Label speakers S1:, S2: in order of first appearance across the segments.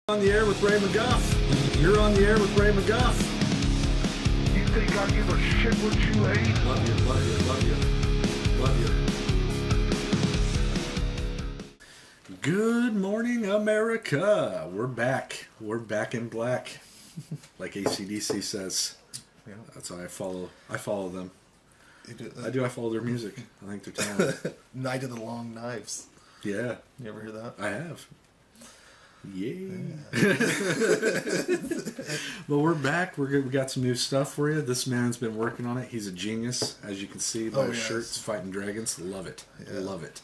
S1: On the air with Ray Mcguff. You're on the air with Ray Mcguff.
S2: You think I give a shit what you hate?
S1: Love you, love you, love you, love you. Good morning, America. We're back. We're back in black, like AC/DC says.
S3: Yeah.
S1: That's why I follow them. I follow their music. I think they're talented.
S3: Night of the Long Knives.
S1: Yeah.
S3: You ever hear that?
S1: I have. Yeah. But we're back. We got some new stuff for you. This man's been working on it. He's a genius, as you can see by his shirts. Fighting Dragons. Love it.
S3: Yeah.
S1: Love it.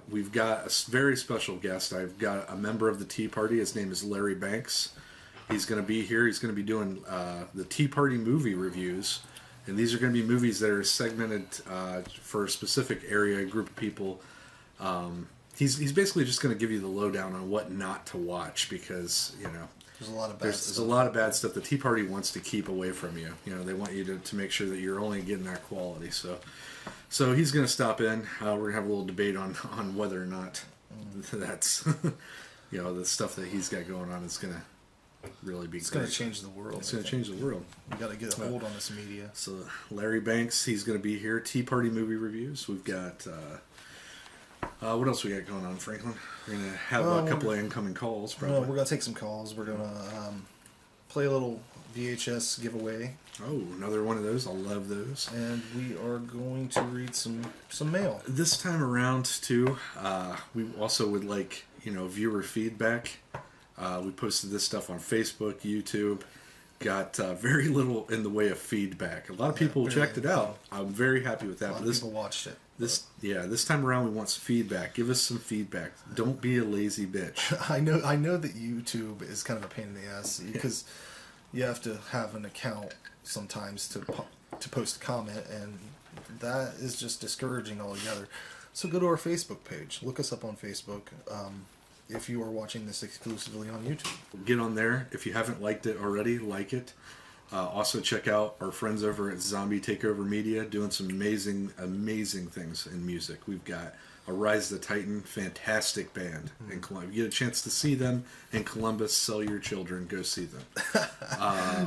S1: We've got a very special guest. I've got a member of the Tea Party. His name is Larry Banks. He's going to be here. He's going to be doing the Tea Party movie reviews. And these are going to be movies that are segmented for a specific area, a group of people. He's basically just going to give you the lowdown on what not to watch because, you know,
S3: there's a lot of bad stuff.
S1: There's a lot of bad stuff the Tea Party wants to keep away from you. You know, they want you to make sure that you're only getting that quality. So he's going to stop in. We're going to have a little debate on whether or not that's, you know, the stuff that he's got going on is going to really be
S3: It's going to change the world.
S1: It's going to change the world.
S3: You got to get a hold on this media.
S1: So Larry Banks, he's going to be here. Tea Party movie reviews. We've got... what else we got going on, Franklin? We're going to have a couple of incoming calls, probably.
S3: We're going to take some calls. We're going to play a little VHS giveaway.
S1: Oh, another one of those. I love those.
S3: And we are going to read some mail.
S1: This time around, too, we also would like, you know, viewer feedback. We posted this stuff on Facebook, YouTube. Got very little in the way of feedback. A lot of people checked it out. I'm very happy with that.
S3: A lot of people watched it.
S1: This time around we want some feedback. Give us some feedback. Don't be a lazy bitch.
S3: I know that YouTube is kind of a pain in the ass because you have to have an account sometimes to post a comment, and that is just discouraging altogether. So go to our Facebook page. Look us up on Facebook. If you are watching this exclusively on YouTube,
S1: get on there. If you haven't liked it already, like it. Also check out our friends over at Zombie Takeover Media doing some amazing things in music. We've got a Rise the Titan, fantastic band in Columbus. If you get a chance to see them in Columbus, sell your children, go see them.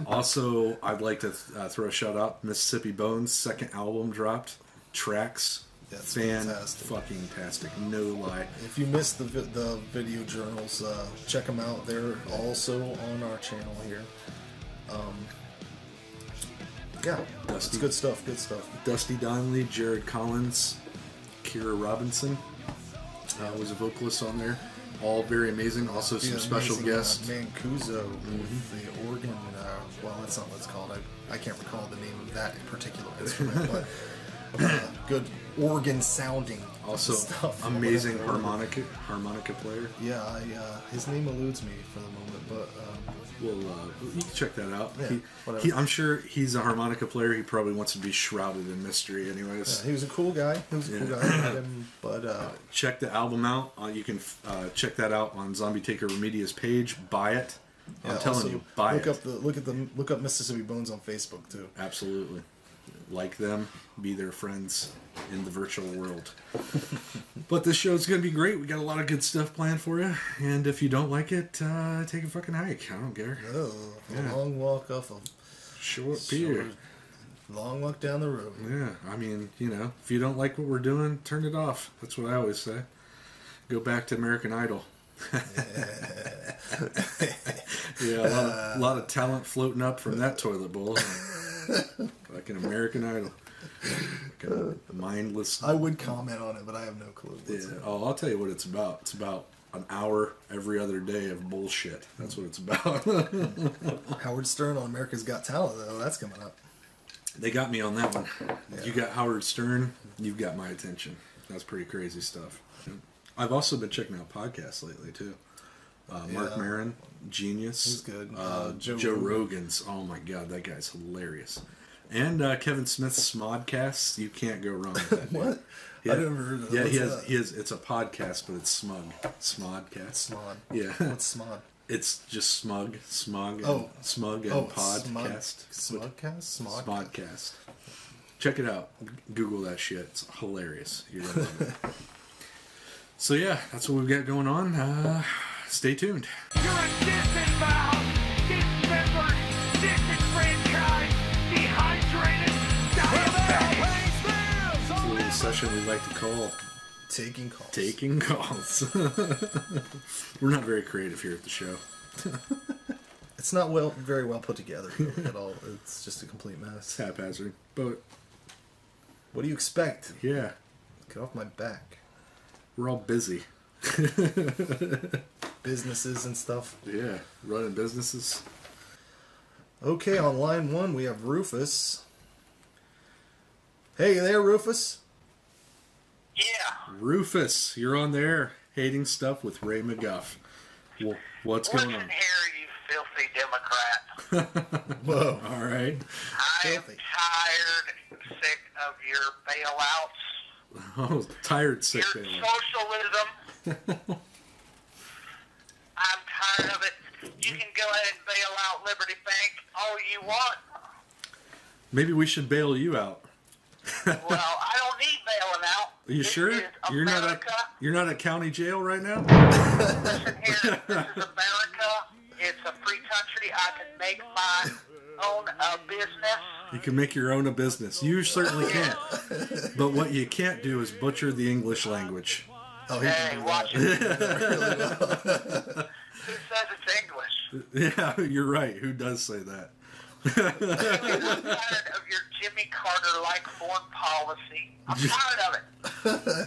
S1: Also, I'd like to throw a shout out. Mississippi Bones' second album dropped. Tracks.
S3: That's
S1: Fan-fucking-tastic, no lie.
S3: If you missed the video journals, check them out. They're also on our channel here. Yeah, it's good stuff.
S1: Dusty Donnelly, Jared Collins, Kira Robinson was a vocalist on there. All very amazing. Also some special guests.
S3: Mancuso with the organ. Well, that's not what it's called. I can't recall the name of that particular instrument, but good organ sounding.
S1: Also,
S3: stuff.
S1: amazing harmonica player.
S3: Yeah, his name eludes me for the moment, but
S1: well, you can check that out.
S3: Yeah,
S1: I'm sure he's a harmonica player. He probably wants to be shrouded in mystery, anyways.
S3: Yeah, he was a cool guy. But
S1: check the album out. You can check that out on Zombie Takeover Media's page. Buy it. I'm telling you, buy it.
S3: Look up Mississippi Bones on Facebook too.
S1: Absolutely. Like them, be their friends in the virtual world. But this show's going to be great. We got a lot of good stuff planned for you. And if you don't like it, take a fucking hike. I don't care.
S3: Oh, a long walk off a
S1: short pier.
S3: Long walk down the road.
S1: Yeah, I mean, you know, if you don't like what we're doing, turn it off. That's what I always say. Go back to American Idol. Yeah, a lot of talent floating up from that toilet bowl. Like an American Idol. Like a mindless...
S3: I would comment on it, but I have no clue.
S1: I'll tell you what it's about. It's about an hour every other day of bullshit. That's what it's about.
S3: Howard Stern on America's Got Talent, though. That's coming up.
S1: They got me on that one.
S3: Yeah.
S1: You got Howard Stern, you've got my attention. That's pretty crazy stuff. I've also been checking out podcasts lately, too. Mark Maron, genius.
S3: He's good.
S1: Joe Rogan's. Oh my god, that guy's hilarious. And Kevin Smith's Smodcast. You can't go wrong with that.
S3: What?
S1: Yeah.
S3: I never heard of that.
S1: Yeah, he has. It's a podcast, but it's Smug. Smodcast.
S3: Smod.
S1: Yeah.
S3: What's Smod?
S1: It's just Smug, and Podcast.
S3: Smodcast.
S1: Smodcast. Check it out. Google that shit. It's hilarious. You're gonna love it. So yeah, that's what we've got going on. stay tuned.
S2: You're a disemboweled, dismembered, disenfranchised, dehydrated, diabetic.
S1: It's a little session we like to call
S3: Taking calls.
S1: Taking Calls. We're not very creative here at the show.
S3: It's not very well put together at all. It's just a complete mess.
S1: It's haphazard. But,
S3: What do you expect?
S1: yeah,
S3: Get off my back.
S1: we're all busy.
S3: Businesses and stuff.
S1: Yeah, running businesses.
S3: Okay, on line 1 we have Rufus. Hey there, Rufus.
S4: Yeah.
S1: Rufus, you're on there. Hating stuff with Ray Mcguff. Well, what's going
S4: Listen
S1: on?
S4: here, you filthy Democrat.
S3: Whoa.
S1: All right.
S4: I am
S3: Filthy.
S4: tired and sick of your bailouts,
S1: Oh, tired, sick
S4: your
S1: man.
S4: socialism. I'm tired of it. You can go ahead and bail out Liberty Bank all you want.
S1: Maybe we should bail you out.
S4: Well, I don't need bailing out.
S1: Are you
S4: This
S1: sure?
S4: is America.
S1: You're not at county jail right now?
S4: Listen here, this is America. It's a free country. I can make my own business.
S1: You can make your own a business. You certainly can. But what you can't do is butcher the English language.
S3: Oh, he
S4: Hey,
S3: can do
S4: watch
S3: that.
S4: it. Who says it's English?
S1: Yeah, you're right. Who does say that?
S4: I'm tired of your Jimmy Carter-like foreign policy. I'm tired of it.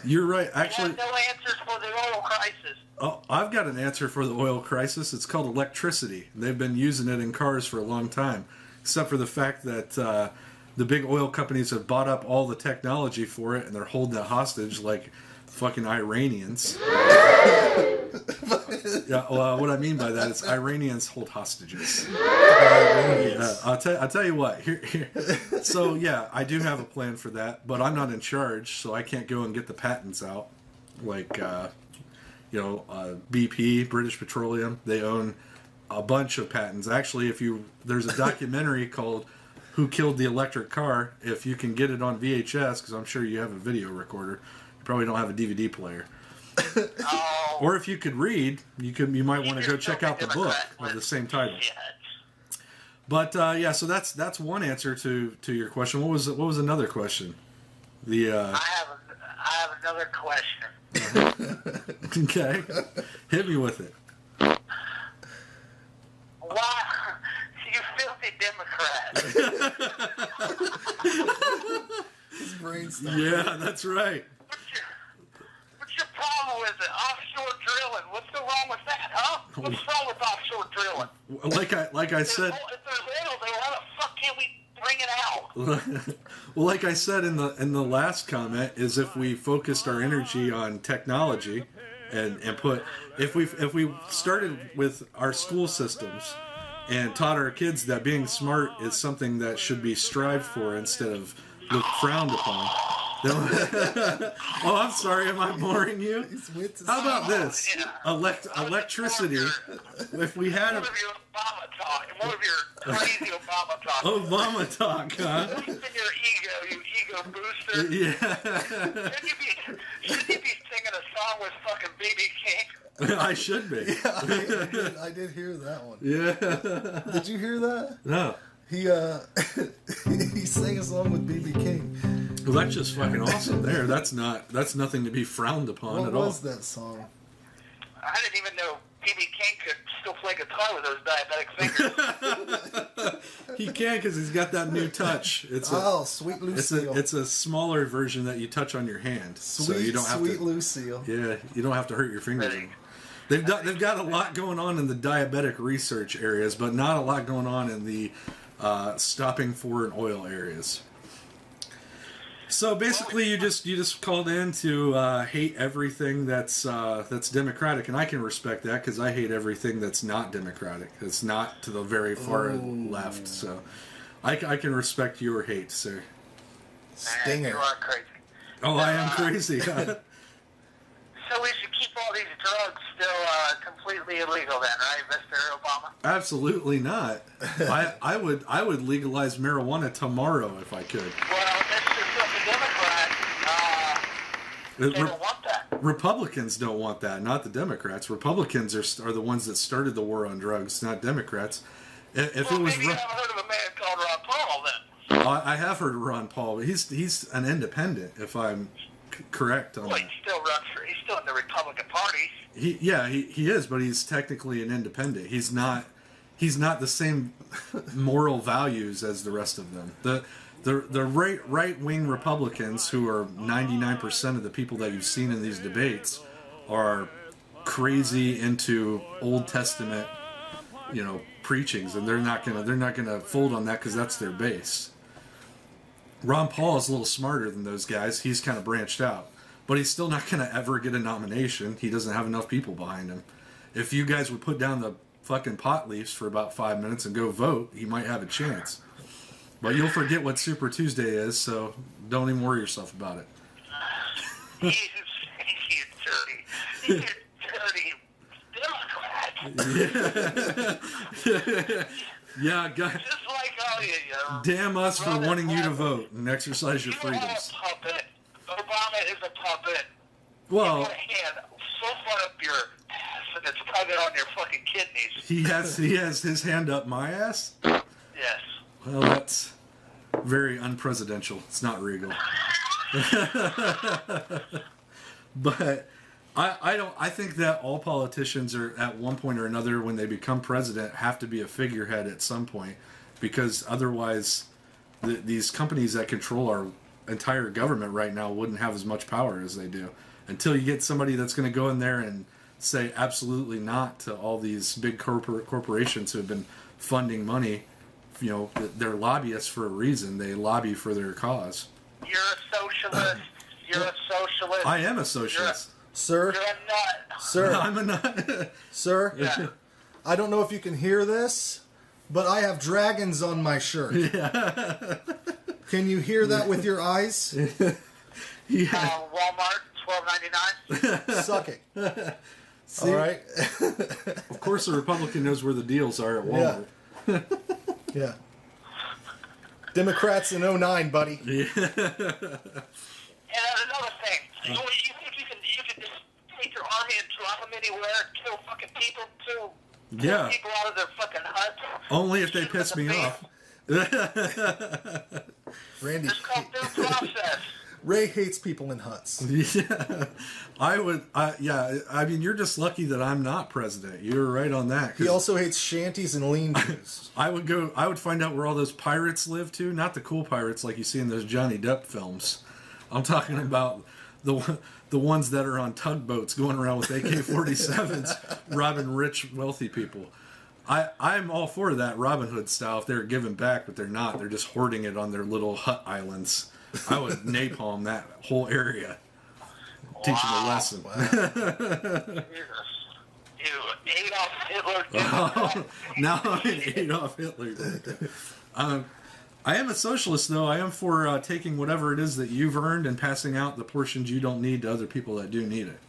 S1: You're right.
S4: I
S1: Actually,
S4: have no answers for the oil crisis.
S1: oh, I've got an answer for the oil crisis. It's called electricity. They've been using it in cars for a long time, except for the fact that the big oil companies have bought up all the technology for it, and they're holding it hostage like fucking Iranians. Yeah, well, what I mean by that is Iranians hold hostages. Yeah, I'll tell you what. Here. So yeah, I do have a plan for that, but I'm not in charge, so I can't go and get the patents out. Like, BP, British Petroleum, they own a bunch of patents. Actually, there's a documentary called "Who Killed the Electric Car." If you can get it on VHS, because I'm sure you have a video recorder, you probably don't have a DVD player.
S4: Oh,
S1: Or if you could read, you might want to go
S4: just
S1: check out the book
S4: Democrat
S1: of the
S4: with
S1: same title.
S4: shit.
S1: But yeah, so that's one answer to your question. What was another question? The
S4: I have another question.
S1: okay, hit me with it.
S4: Why, you filthy Democrat?
S3: His brain stuff.
S1: Yeah, that's right.
S4: What's your problem with it? Offshore drilling. What's so wrong with that, huh? What's wrong with offshore drilling?
S1: Like I said.
S4: If there's oil there, why the fuck can't we bring it out?
S1: Well, like I said in the last comment, is if we focused our energy on technology, and put if we started with our school systems and taught our kids that being smart is something that should be strived for instead of looked frowned upon. Oh, I'm sorry. Am I boring you? How about this?
S4: Yeah.
S1: Electricity. If we had
S4: One
S1: a
S4: of your Obama talk, one of your crazy Obama talk.
S1: Obama talk, huh?
S4: Boost in your ego, you ego booster.
S1: Yeah.
S4: Shouldn't you be singing a song with fucking BB King?
S1: I should be.
S3: I did hear that one.
S1: Yeah.
S3: Did you hear that?
S1: No.
S3: He he sang a song with BB King.
S1: Well, that's just fucking awesome. There, that's nothing to be frowned upon
S3: What
S1: at all.
S3: was that song?
S4: I didn't even know BB King could still play guitar with those diabetic fingers.
S1: He can because he's got that new touch. It's a
S3: Sweet Lucille.
S1: it's a smaller version that you touch on your hand, so you don't have
S3: Sweet
S1: to.
S3: Lucille.
S1: Yeah, you don't have to hurt your fingers.
S4: Right.
S1: They've got a lot going on in the diabetic research areas, but not a lot going on in the stopping foreign oil areas. So basically, you just called in to hate everything that's democratic, and I can respect that because I hate everything that's not democratic. It's not to the very far left. So I can respect your hate, sir.
S4: Man,
S3: Stinger.
S4: you are crazy.
S1: Oh, I am crazy.
S4: So we should keep all these drugs still completely illegal then, right, Mr. Obama?
S1: Absolutely not. I would legalize marijuana tomorrow if I could.
S4: Well, Mr. Fucking Democrat, they don't want that.
S1: Republicans don't want that, not the Democrats. Republicans are the ones that started the war on drugs, not Democrats. If
S4: Well,
S1: it was,
S4: maybe you haven't heard of a man called Ron Paul then.
S1: I have heard of Ron Paul, but he's an independent, if I'm correct on
S4: Well,
S1: that.
S4: he's still in the Republican Party.
S1: He is, but he's technically an independent. He's not the same moral values as the rest of them. The right wing Republicans, who are 99% of the people that you've seen in these debates, are crazy into Old Testament, preachings, and they're not gonna fold on that because that's their base. Ron Paul is a little smarter than those guys. He's kind of branched out, but he's still not gonna ever get a nomination. He doesn't have enough people behind him. If you guys would put down the fucking pot leaves for about 5 minutes and go vote, he might have a chance. But you'll forget what Super Tuesday is, so don't even worry yourself about it.
S4: You dirty Democrat.
S1: Yeah, God,
S4: Just like all you
S1: damn us for wanting you to vote and exercise your
S4: You are a
S1: freedoms.
S4: puppet. Obama is a puppet.
S1: Well,
S4: Put a hand so far up your ass and it's tugging on your fucking kidneys.
S1: he has his hand up my ass.
S4: Yes.
S1: Well, that's very unpresidential. It's not regal. But I think that all politicians are at one point or another, when they become president, have to be a figurehead at some point, because otherwise these companies that control our entire government right now wouldn't have as much power as they do, until you get somebody that's going to go in there and say absolutely not to all these big corporations who have been funding money. They're lobbyists for a reason. They lobby for their cause.
S4: You're a socialist. You're a socialist.
S1: I am a socialist.
S3: Sir,
S4: You're a nut.
S3: sir,
S1: I'm a nut.
S3: sir.
S4: Yeah.
S3: I don't know if you can hear this, but I have dragons on my shirt.
S1: Yeah.
S3: Can you hear that with your eyes?
S1: Yeah.
S4: Walmart, $12.99.
S3: Suck it.
S1: See,
S3: All right.
S1: Of course, a Republican knows where the deals are at Walmart.
S3: Yeah. Democrats in 09, buddy.
S1: Yeah.
S4: And another thing, you think you can just take your army and drop them anywhere and kill fucking people too?
S1: Yeah.
S4: Pull people out of their fucking huts?
S1: Only if they
S4: Shoot them
S1: piss
S4: in the
S1: me
S4: face?
S1: off.
S3: Randy,
S4: It's called due process.
S3: Ray hates people in huts.
S1: Yeah. I mean, you're just lucky that I'm not president. You're right on that. 'Cause
S3: He also hates shanties and lean-tos.
S1: I would find out where all those pirates live too. Not the cool pirates like you see in those Johnny Depp films. I'm talking about the ones that are on tugboats going around with AK-47s, robbing rich, wealthy people. I'm all for that Robin Hood style if they're giving back, but they're not. They're just hoarding it on their little hut islands. I would napalm that whole area. Teach them a lesson.
S3: Wow.
S4: You Adolf Hitler.
S1: Now I'm an Adolf Hitler. I am a socialist, though. I am for taking whatever it is that you've earned and passing out the portions you don't need to other people that do need it.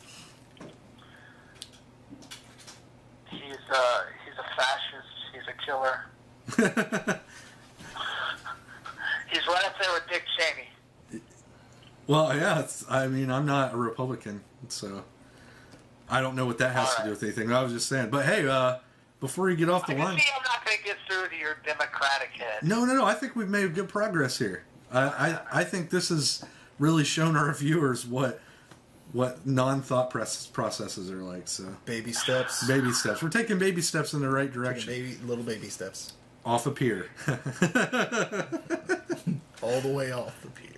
S4: He's a fascist. He's a killer. He's right up there with Dick Cheney.
S1: Well, yeah. I'm not a Republican, so I don't know what that has to do with anything. I was just saying. But hey, before you get off the line,
S4: See, I'm not going to get through to your Democratic head.
S1: no. I think we've made good progress here. I think this has really shown our viewers what non-thought processes are like. So
S3: Baby steps.
S1: baby steps. We're taking baby steps in the right direction.
S3: Little baby steps.
S1: Off a pier.
S3: All the way off the pier.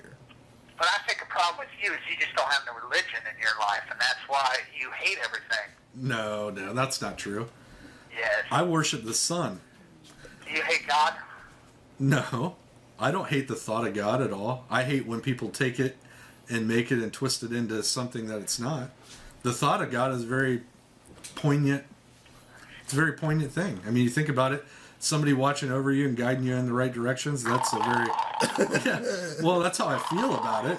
S4: But I think the problem with you is you just don't have no religion in your life, and that's why you hate everything.
S1: No, that's not true.
S4: Yes.
S1: I worship the sun.
S4: Do you hate God?
S1: No, I don't hate the thought of God at all. I hate when people take it and make it and twist it into something that it's not. The thought of God is very poignant. It's a very poignant thing. I mean, you think about it. Somebody watching over you and guiding you in the right directions. That's a very well. That's how I feel about it.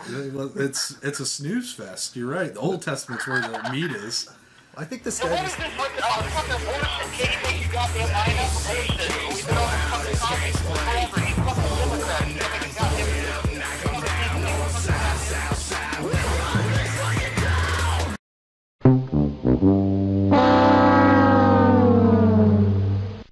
S1: It's a snooze fest. You're right. The Old Testament's where the meat is.
S3: I think this
S4: So what
S3: guy
S4: is this fucking bullshit